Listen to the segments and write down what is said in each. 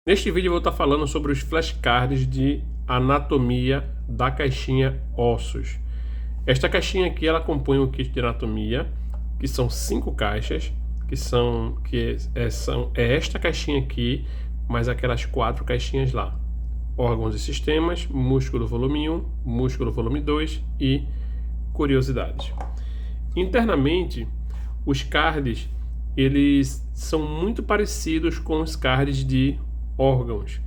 Neste vídeo eu vou estar falando sobre os flashcards de anatomia da caixinha ossos. Esta caixinha aqui ela compõe o kit de anatomia, que são 5 caixas, é esta caixinha aqui, mais aquelas 4 caixinhas lá. Órgãos e sistemas, músculo volume 1, músculo volume 2 e curiosidades. Internamente, os cards eles são muito parecidos com os cards de órgãos.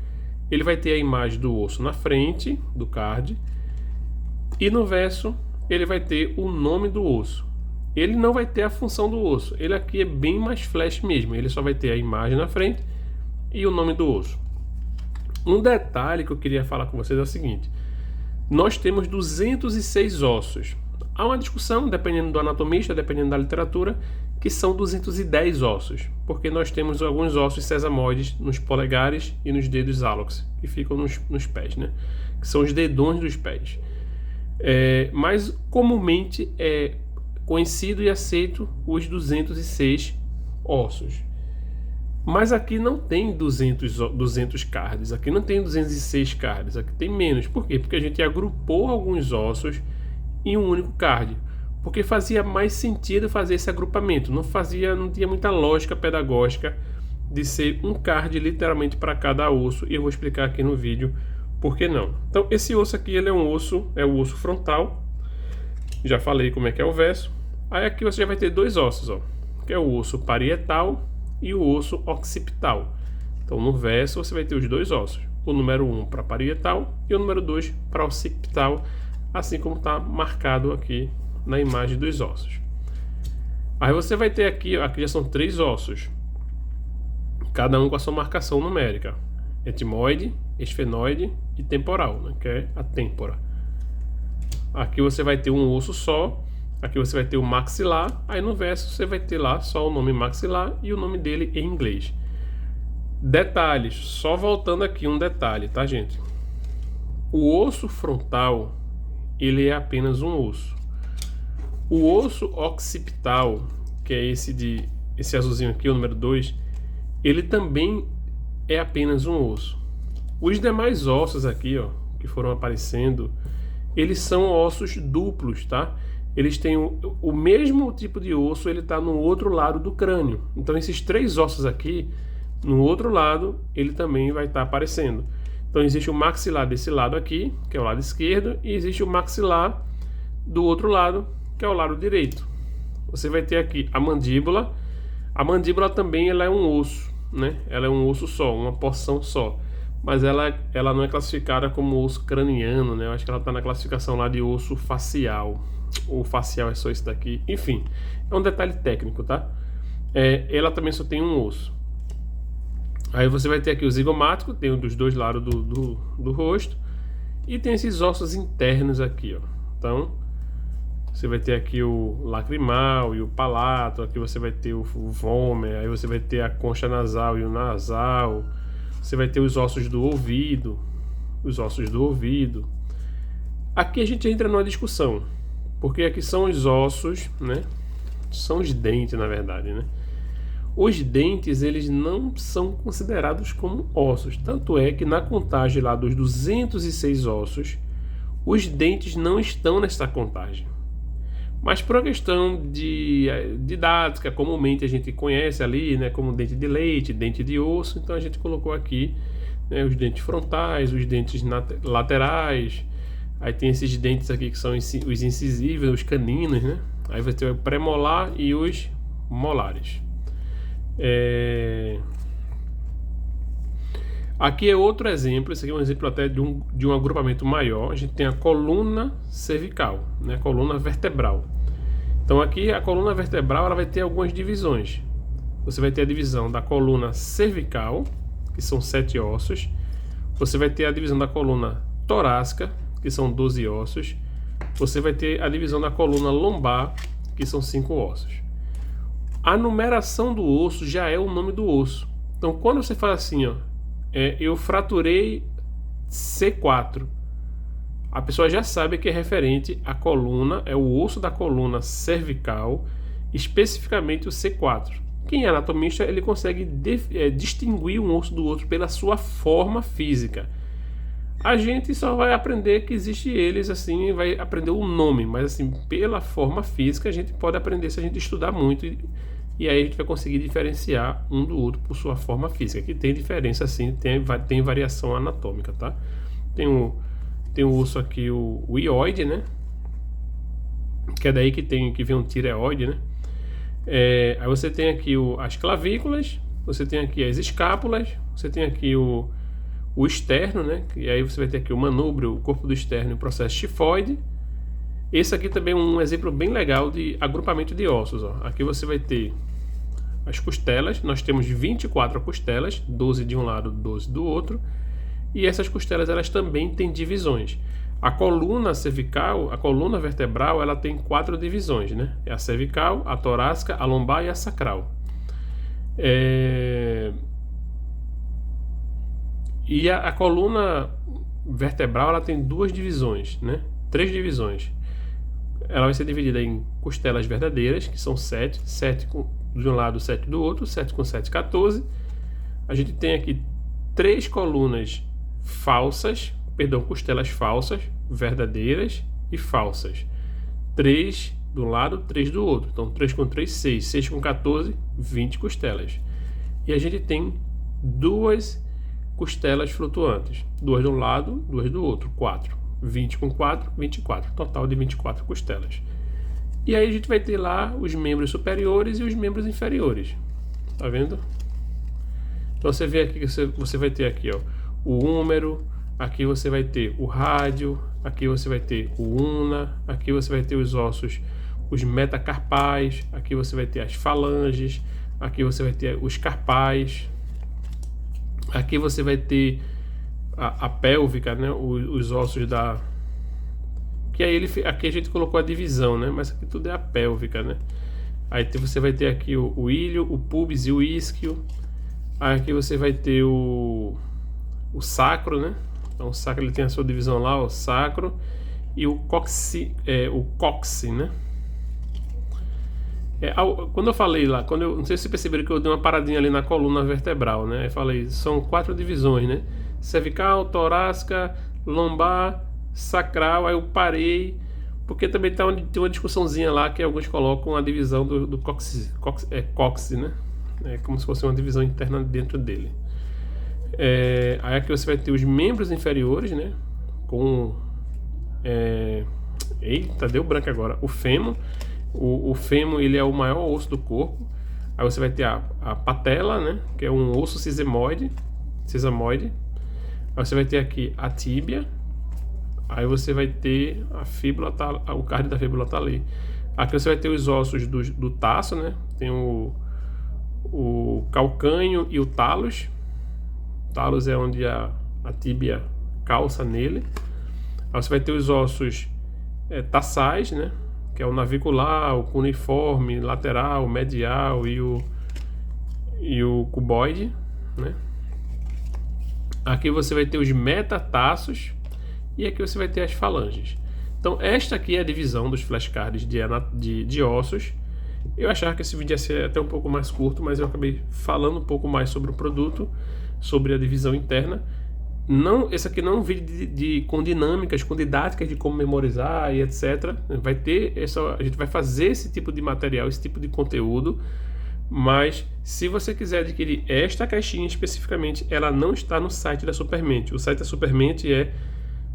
Ele vai ter a imagem do osso na frente do card e no verso ele vai ter o nome do osso. Ele não vai ter a função do osso. Ele aqui é bem mais flash mesmo. Ele só vai ter a imagem na frente e o nome do osso. Um detalhe que eu queria falar com vocês é o seguinte: nós temos 206 ossos. Há uma discussão, dependendo do anatomista, dependendo da literatura, que são 210 ossos, porque nós temos alguns ossos sesamoides nos polegares e nos dedos hálux, que ficam nos pés, né? Que são os dedões dos pés. Mas comumente é conhecido e aceito os 206 ossos. Mas aqui não tem 200 cards, aqui não tem 206 cards, aqui tem menos. Por quê? Porque a gente agrupou alguns ossos em um único card, porque fazia mais sentido fazer esse agrupamento, não tinha muita lógica pedagógica de ser um card literalmente para cada osso, e eu vou explicar aqui no vídeo por que não. Então esse osso aqui ele é o osso frontal, já falei como é que é o verso. Aí aqui você já vai ter dois ossos, ó, que é o osso parietal e o osso occipital. Então no verso você vai ter os dois ossos, o número 1 para parietal e o número 2 para occipital, assim como está marcado aqui na imagem dos ossos. Aí você vai ter aqui já são 3 ossos, cada um com a sua marcação numérica: etimoide, esfenoide e temporal, né, que é a têmpora. Aqui você vai ter um osso só, aqui você vai ter o maxilar, aí no verso você vai ter lá só o nome maxilar e o nome dele em inglês. Detalhes, só voltando aqui um detalhe, tá, gente? O osso frontal ele é apenas um osso. O osso occipital, que é esse azulzinho aqui, o número 2, ele também é apenas um osso. Os demais ossos aqui, ó, que foram aparecendo, eles são ossos duplos, tá? Eles têm o mesmo tipo de osso, ele está no outro lado do crânio. Então esses 3 ossos aqui, no outro lado, ele também vai estar aparecendo. Então existe o maxilar desse lado aqui, que é o lado esquerdo, e existe o maxilar do outro lado, que é o lado direito. Você vai ter aqui a mandíbula. A mandíbula também ela é um osso, né? Ela é um osso só, uma porção só. Mas ela não é classificada como osso craniano, né? Eu acho que ela está na classificação lá de osso facial. O facial é só esse daqui. Enfim, é um detalhe técnico, tá? Ela também só tem um osso. Aí você vai ter aqui o zigomático, tem um dos dois lados do rosto, e tem esses ossos internos aqui, ó. Então você vai ter aqui o lacrimal e o palato, aqui você vai ter o vômer, aí você vai ter a concha nasal e o nasal, você vai ter os ossos do ouvido, Aqui a gente entra numa discussão, porque aqui são os ossos, né? São os dentes, na verdade, né? Os dentes, eles não são considerados como ossos. Tanto é que na contagem lá dos 206 ossos, os dentes não estão nessa contagem. Mas por uma questão de didática, comumente a gente conhece ali, né, como dente de leite, dente de osso, então a gente colocou aqui, né, os dentes frontais, os dentes laterais. Aí tem esses dentes aqui que são os incisíveis, os caninos, né? Aí vai ter o premolar e os molares. Aqui é outro exemplo. Esse aqui é um exemplo até de um agrupamento maior. A gente tem a coluna cervical, né? Coluna vertebral. Então aqui a coluna vertebral ela vai ter algumas divisões. Você vai ter a divisão da coluna cervical, que são 7 ossos. Você vai ter a divisão da coluna torácica, que são 12 ossos. Você vai ter a divisão da coluna lombar, que são 5 ossos. A numeração do osso já é o nome do osso. Então quando você fala assim, ó, eu fraturei C4, a pessoa já sabe que é referente à coluna, é o osso da coluna cervical, especificamente o C4. Quem é anatomista, ele consegue distinguir um osso do outro pela sua forma física. A gente só vai aprender que existe eles, assim, vai aprender o nome, mas assim, pela forma física a gente pode aprender se a gente estudar muito, e aí a gente vai conseguir diferenciar um do outro por sua forma física, que tem diferença, assim, tem variação anatômica, tá? Tem o osso aqui, o ióide, né? Que é daí que vem um tireoide, né? Aí você tem aqui as clavículas, você tem aqui as escápulas, você tem aqui o externo, né? E aí você vai ter aqui o manúbrio, o corpo do externo e o processo tifoide. Esse aqui também é um exemplo bem legal de agrupamento de ossos, ó. Aqui você vai ter as costelas, nós temos 24 costelas, 12 de um lado, 12 do outro, e essas costelas elas também têm divisões. A coluna cervical, a coluna vertebral, ela tem 4 divisões, né? É a cervical, a torácica, a lombar e a sacral. E a coluna vertebral, ela tem 2 divisões, né? 3 divisões. Ela vai ser dividida em costelas verdadeiras, que são 7 de um lado, 7 do outro, 7 com 7, 14. A gente tem aqui 3 colunas falsas, costelas falsas, verdadeiras e falsas. 3 de um lado, 3 do outro. Então 3 com 3, 6. 6 com 14, 20 costelas. E a gente tem 2 costelas flutuantes. 2 de um lado, 2 do outro. 4. 20 com 4, 24. Total de 24 costelas. E aí a gente vai ter lá os membros superiores e os membros inferiores. Tá vendo? Então você vê aqui que você vai ter aqui, ó, o húmero, aqui você vai ter o rádio, aqui você vai ter o una, aqui você vai ter os ossos, os metacarpais, aqui você vai ter as falanges, aqui você vai ter os carpais, aqui você vai ter a pélvica, né, os ossos da... Que aí aqui a gente colocou a divisão, né, mas aqui tudo é a pélvica, né. Aí você vai ter aqui o ilho, o pubis e o isquio. Aí aqui você vai ter o sacro, né. Então o sacro ele tem a sua divisão lá, o sacro, e o cóccix, né. Quando eu falei lá, não sei se vocês perceberam que eu dei uma paradinha ali na coluna vertebral, né. Eu falei, são 4 divisões, né. Cervical, torácica, lombar, sacral. Aí eu parei, porque também tem uma discussãozinha lá que alguns colocam a divisão do cóccix, né. É como se fosse uma divisão interna dentro dele. Aí aqui você vai ter os membros inferiores, né, com... Eita, deu branco agora. O fêmur. O fêmur, ele é o maior osso do corpo. Aí você vai ter a patela, né, que é um osso sesamoide. Aí você vai ter aqui a tíbia. Aí você vai ter a fíbula, o cardio da fíbula tá ali. Aqui você vai ter os ossos do taço, né, tem o calcânio e o talos. O talos é onde a tíbia calça nele. Aí você vai ter os ossos tarsais, né, que é o navicular, o cuneiforme, lateral, medial e o cuboide, né. Aqui você vai ter os metatarsos e aqui você vai ter as falanges. Então esta aqui é a divisão dos flashcards de ossos. Eu achava que esse vídeo ia ser até um pouco mais curto, mas eu acabei falando um pouco mais sobre o produto, sobre a divisão interna. Esse aqui não é um vídeo com dinâmicas, com didáticas de como memorizar e etc. A gente vai fazer esse tipo de material, esse tipo de conteúdo. Mas se você quiser adquirir esta caixinha especificamente, ela não está no site da Supermente. O site da Supermente é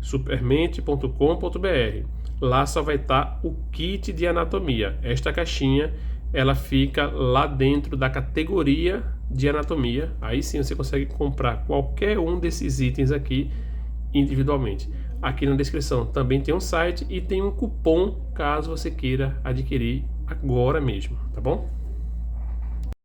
supermente.com.br. Lá só vai estar o kit de anatomia. Esta caixinha, ela fica lá dentro da categoria de anatomia. Aí sim você consegue comprar qualquer um desses itens aqui individualmente. Aqui na descrição também tem um site e tem um cupom caso você queira adquirir agora mesmo, tá bom?